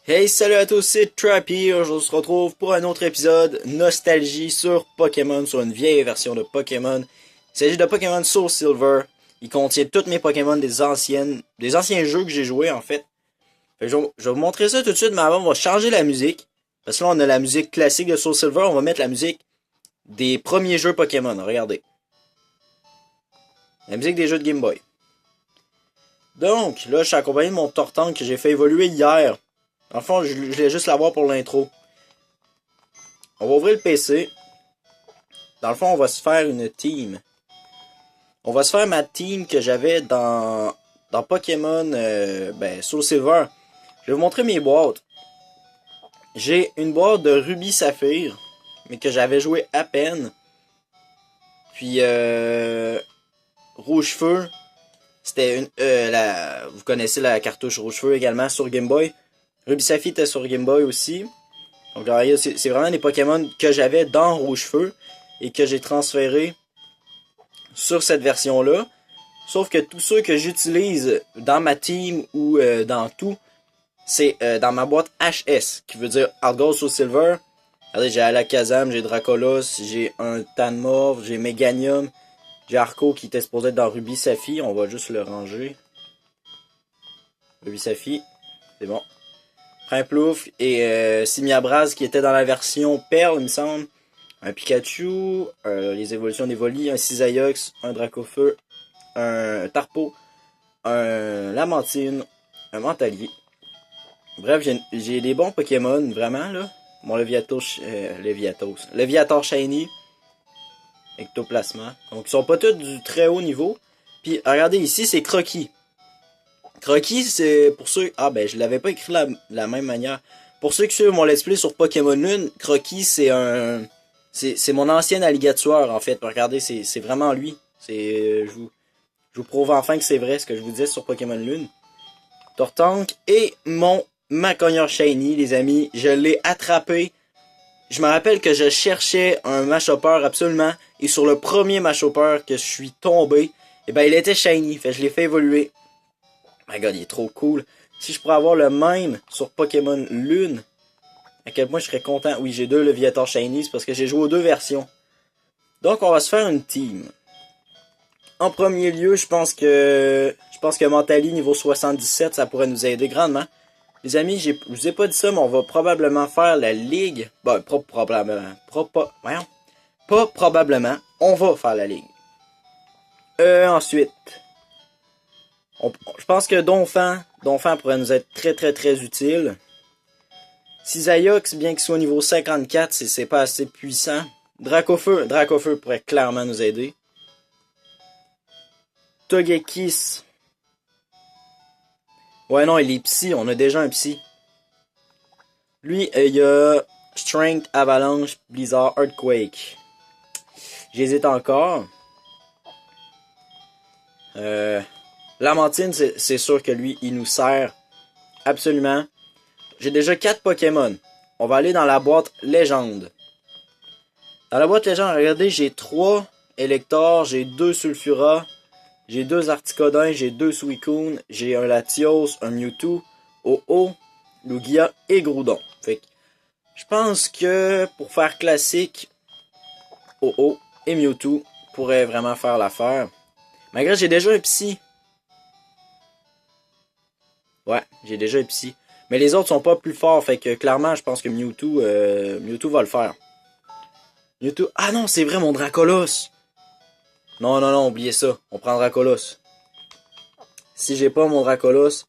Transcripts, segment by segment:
Hey, salut à tous, c'est Trappy. On se retrouve pour un autre épisode nostalgie sur Pokémon, sur une vieille version de Pokémon. Il s'agit de Pokémon Soul Silver. Il contient tous mes Pokémon des anciens jeux que j'ai joués en fait. Je vais vous montrer ça tout de suite, mais avant on va changer la musique. Parce que là on a la musique classique de Soul Silver, on va mettre la musique des premiers jeux Pokémon. Regardez. La musique des jeux de Game Boy. Donc, là je suis accompagné de mon Tortank que j'ai fait évoluer hier. En fond, je voulais juste l'avoir pour l'intro. On va ouvrir le PC. Dans le fond, on va se faire une team. On va se faire ma team que j'avais dans Pokémon Soul Silver. Je vais vous montrer mes boîtes. J'ai une boîte de Ruby Saphir, mais que j'avais joué à peine. Puis Rouge Feu. C'était vous connaissez la cartouche Rouge Feu également sur Game Boy. Ruby Saphir était sur Game Boy aussi. Donc c'est vraiment des Pokémon que j'avais dans Rouge Feu et que j'ai transféré sur cette version-là. Sauf que tous ceux que j'utilise dans ma team ou dans tout, c'est dans ma boîte HS, qui veut dire Hard Gold Soul Silver. Regardez, j'ai Alakazam, j'ai Dracolos, j'ai un Tanmorph, j'ai Meganium, j'ai Arco qui était supposé être dans Ruby Saphir. On va juste le ranger. Ruby Saphir, c'est bon. Prinplouf et Simiabraz qui était dans la version Perle, il me semble. Un Pikachu, les évolutions d'Evoli, un Cisaillux, un Dracofeu, un Tarpo, un Lamantine, un Mentalier. Bref, j'ai des bons Pokémon, vraiment, là. Mon Leviator Shiny, Ectoplasma. Donc, ils sont pas tous du très haut niveau. Puis, regardez ici, c'est Croquis. Croquis, c'est pour ceux... Ah, ben, je l'avais pas écrit la même manière. Pour ceux qui suivent mon let's play sur Pokémon Lune, Croquis, c'est un... C'est mon ancien alligator, en fait. Regardez, c'est vraiment lui. Je vous prouve enfin que c'est vrai ce que je vous disais sur Pokémon Lune. Tortank et mon Macogneur Shiny, les amis. Je l'ai attrapé. Je me rappelle que je cherchais un Machopper absolument. Et sur le premier Machopper que je suis tombé, eh ben, il était Shiny. Fait que je l'ai fait évoluer. My God, il est trop cool. Si je pourrais avoir le même sur Pokémon Lune, à quel point je serais content. Oui, j'ai deux Leviator Shinies parce que j'ai joué aux deux versions. Donc, on va se faire une team. En premier lieu, je pense que Mentali niveau 77, ça pourrait nous aider grandement. Les amis, je vous ai pas dit ça, mais on va probablement faire la ligue. Bon, probablement. Pas probablement. On va faire la ligue. Ensuite. Je pense que Donphan pourrait nous être très très très utile. Cisaillux, bien qu'il soit au niveau 54, c'est pas assez puissant. Dracofeu pourrait clairement nous aider. Togekiss. Ouais, non, il est psy, on a déjà un psy. Lui, il y a Strength, Avalanche, Blizzard, Earthquake. J'hésite encore. Lamantine, c'est sûr que lui, il nous sert absolument. J'ai déjà 4 Pokémon. On va aller dans la boîte légende. Dans la boîte légende, regardez, j'ai 3 Elector, j'ai 2 Sulfura, j'ai 2 Articodin, j'ai 2 Suicune, j'ai un Latios, un Mewtwo, Oh-Oh, Lugia et Groudon. Fait que je pense que pour faire classique, Oh-Oh et Mewtwo pourraient vraiment faire l'affaire. Malgré j'ai déjà un Psy. Ouais, j'ai déjà un Psy. Mais les autres sont pas plus forts, fait que clairement, je pense que Mewtwo va le faire. Mewtwo... Ah non, c'est vrai, mon Dracolos! Non, oubliez ça. On prend Dracolos. Si j'ai pas mon Dracolos,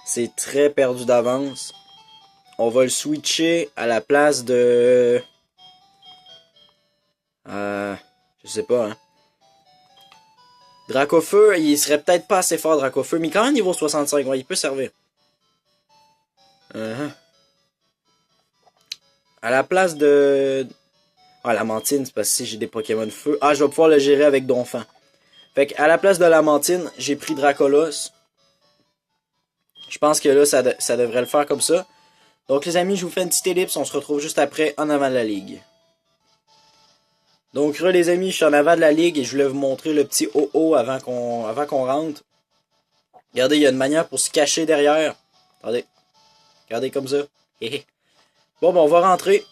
c'est très perdu d'avance. On va le switcher à la place de... je sais pas, hein. Dracofeu, il serait peut-être pas assez fort, Dracofeu, mais quand même niveau 65, ouais, il peut servir. À la place de... Ah, Lamantine, c'est parce que si j'ai des Pokémon feu... Ah, je vais pouvoir le gérer avec Donphan. Fait qu'à la place de Lamantine, j'ai pris Dracolos. Je pense que là, ça devrait le faire comme ça. Donc les amis, je vous fais une petite ellipse, on se retrouve juste après en avant de la ligue. Donc les amis, je suis en avant de la ligue et je voulais vous montrer le petit Oh-Oh avant qu'on rentre. Regardez, il y a une manière pour se cacher derrière. Attendez. Regardez comme ça. Bon, ben, on va rentrer.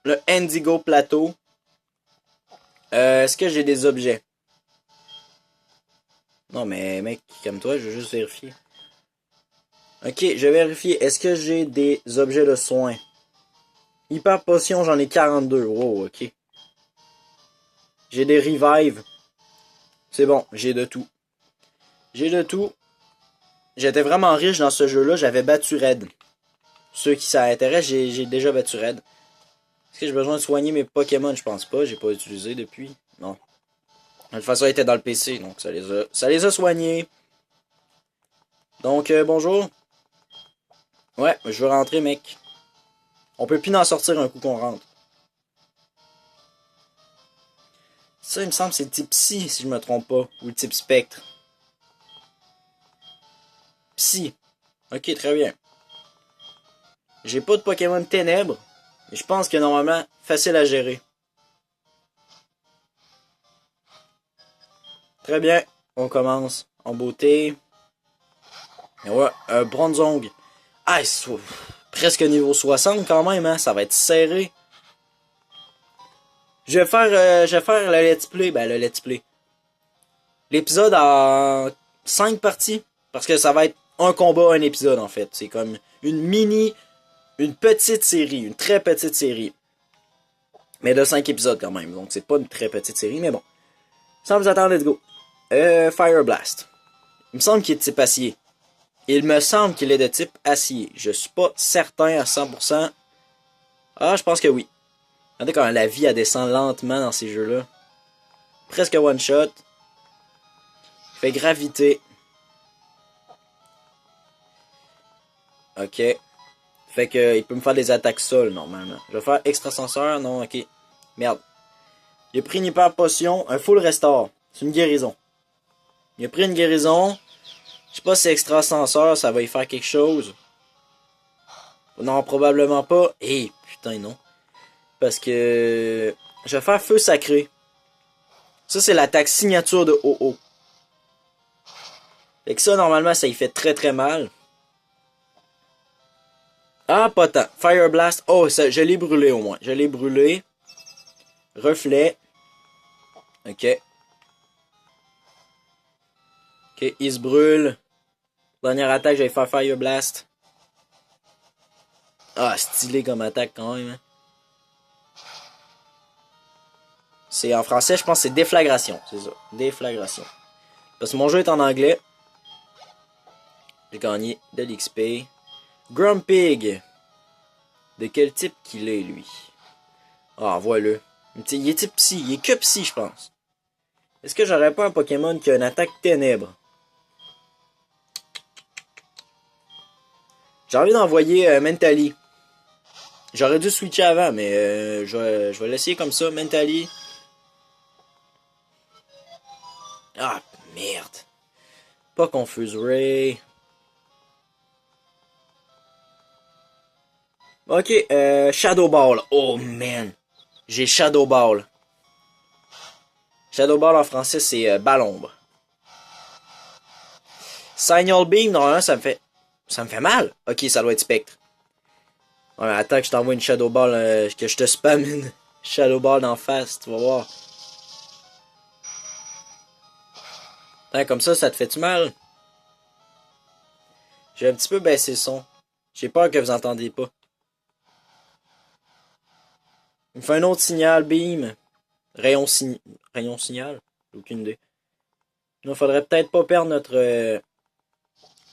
Le Indigo Plateau. Est-ce que j'ai des objets? Non, mais mec, comme toi, je veux juste vérifier. Ok, je vais vérifier. Est-ce que j'ai des objets de soins? Hyper potion, j'en ai 42. Wow, ok. J'ai des revives. C'est bon, j'ai de tout. J'ai de tout. J'étais vraiment riche dans ce jeu-là. J'avais battu Red. Ceux qui s'intéressent, j'ai déjà battu Red. Est-ce que j'ai besoin de soigner mes Pokémon? Je pense pas. J'ai pas utilisé depuis. Non. De toute façon, il était dans le PC. Donc, ça les a soignés. Donc, bonjour. Ouais, je veux rentrer, mec. On peut plus en sortir un coup qu'on rentre. Ça, il me semble, c'est le type Psy, si je me trompe pas. Ou le type Spectre. Psy. Ok, très bien. J'ai pas de Pokémon Ténèbres. Mais je pense que normalement, facile à gérer. Très bien. On commence. En beauté. Et ouais, Bronzong. Ah, presque niveau 60 quand même, hein. Ça va être serré. Je vais faire le let's play. Ben, le let's play. L'épisode en 5 parties. Parce que ça va être un combat, un épisode, en fait. C'est comme une petite série. Une très petite série. Mais de 5 épisodes quand même. Donc, c'est pas une très petite série, mais bon. Sans vous attendre, let's go. Fire Blast. Il me semble qu'il est de type acier. Il me semble qu'il est de type acier. Je suis pas certain à 100%. Ah, je pense que oui. Regardez quand la vie elle descend lentement dans ces jeux-là. Presque one shot. Fait gravité. Ok. Fait que il peut me faire des attaques sol normalement. Je vais faire extrasenseur. Non, ok. Merde. Il a pris une hyper potion. Un full restore. C'est une guérison. Il a pris une guérison. Je sais pas si extrasenseur ça va y faire quelque chose. Non, probablement pas. Eh, putain, non. Parce que je vais faire feu sacré. Ça, c'est l'attaque signature de OO. Fait que ça, normalement, ça y fait très très mal. Ah, pas tant. Fire Blast. Oh, ça, je l'ai brûlé au moins. Je l'ai brûlé. Reflet. Ok. Ok, il se brûle. Dernière attaque, je vais faire Fire Blast. Ah, stylé comme attaque quand même. Hein. C'est en français, je pense c'est déflagration. C'est ça. Déflagration. Parce que mon jeu est en anglais. J'ai gagné de l'XP. Grumpig. De quel type qu'il est, lui? Ah, voilà. Il est type psy. Il est que psy, je pense. Est-ce que j'aurais pas un Pokémon qui a une attaque ténèbres? J'ai envie d'envoyer Mentally. J'aurais dû switcher avant, mais je vais l'essayer comme ça. Mentally. Ah, merde. Pas Confuse Ray. Ok, Shadow Ball. Oh, man. J'ai Shadow Ball. Shadow Ball en français, c'est Ballombre. Signal Beam, normalement, ça me fait mal. Ok, ça doit être Spectre. Ouais, mais attends que je t'envoie une Shadow Ball, que je te spamme une Shadow Ball d'en face, tu vas voir. Attends, comme ça te fait-tu mal? J'ai un petit peu baissé le son. J'ai peur que vous entendiez pas. Il me fait un autre signal, beam. Rayon signal? J'ai aucune idée. Il faudrait peut-être pas perdre notre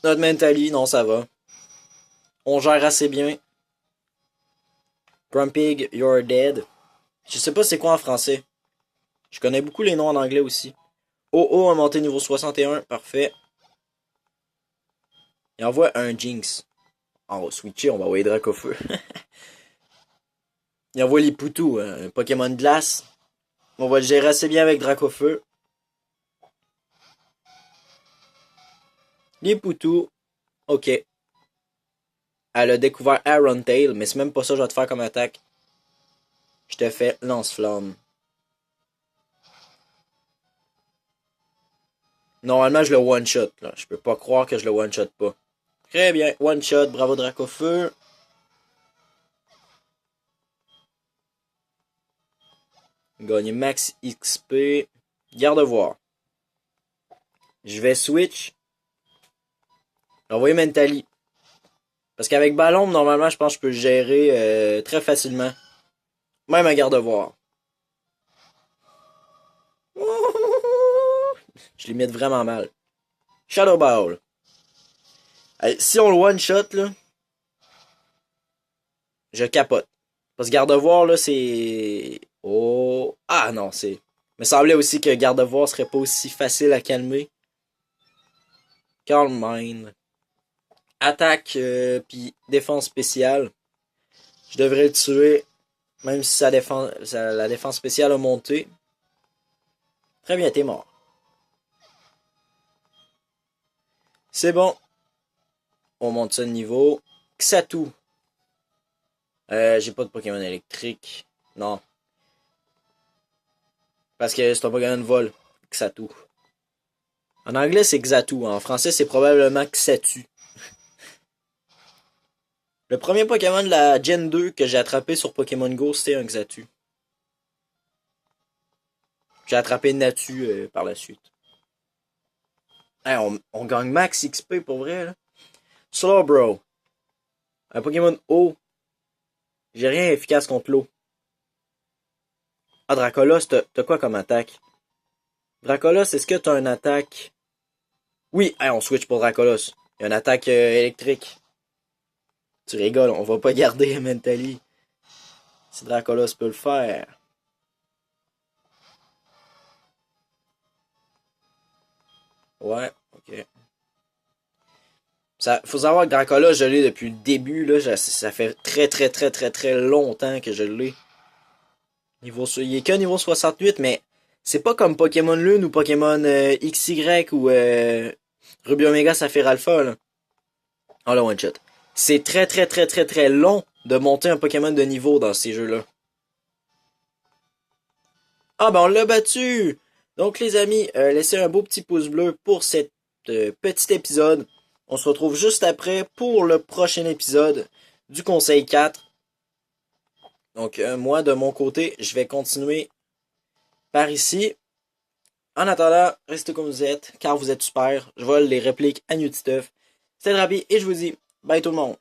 Mentally. Non, ça va. On gère assez bien. Grumpig, you're dead. Je sais pas c'est quoi en français. Je connais beaucoup les noms en anglais aussi. Oh, a monté niveau 61. Parfait. Il envoie un Jinx. On va switcher, on va envoyer Dracofeu. Il envoie les Poutous, un Pokémon de glace. On va le gérer assez bien avec Dracofeu. Les Poutous. Ok. Elle a découvert Iron Tail, mais c'est même pas ça que je vais te faire comme attaque. Je te fais lance-flamme. Normalement, je le one-shot. Là. Je peux pas croire que je le one-shot pas. Très bien. One shot. Bravo Dracofeu. Gagner max XP. Garde voir. Je vais switch. Envoyer Mentally. Parce qu'avec ballon, normalement, je pense que je peux le gérer très facilement. Même à garde voir. Je les mets vraiment mal. Shadow Ball. Allez, si on le one shot, là, je capote. Parce que garde-voir, là, c'est... Oh... Ah, non, c'est... Il me semblait aussi que garde-voir serait pas aussi facile à calmer. Calm Mind. Attaque, puis défense spéciale. Je devrais le tuer, même si la défense spéciale a monté. Très bien, t'es mort. C'est bon. On monte ça de niveau. Xatu. J'ai pas de Pokémon électrique. Non. Parce que c'est un Pokémon de vol. Xatu. En anglais, c'est Xatu. En français, c'est probablement Xatu. Le premier Pokémon de la Gen 2 que j'ai attrapé sur Pokémon Go, c'était un Xatu. J'ai attrapé Natu par la suite. Hey, on gagne max XP pour vrai, là. Slowbro. Un Pokémon eau. J'ai rien efficace contre l'eau. Ah, Dracolos, t'as quoi comme attaque? Dracolos, est-ce que t'as une attaque? Oui, hey, on switch pour Dracolos. Il y a une attaque électrique. Tu rigoles, on va pas garder Mentally. Si Dracolos peut le faire. Ouais, ok. Faut savoir que Dracolos, je l'ai depuis le début, là. Ça fait très très très très très longtemps que je l'ai. Il est que niveau 68, mais c'est pas comme Pokémon Lune ou Pokémon XY ou Ruby Omega Saphir Alpha, là. Oh, le one shot. C'est très très très très très long de monter un Pokémon de niveau dans ces jeux-là. Ah ben on l'a battu! Donc les amis, laissez un beau petit pouce bleu pour cet petit épisode. On se retrouve juste après pour le prochain épisode du Conseil 4. Donc moi de mon côté, je vais continuer par ici. En attendant, restez comme vous êtes, car vous êtes super. Je vole les répliques à Newty Stuff. C'était Drabi et je vous dis bye tout le monde.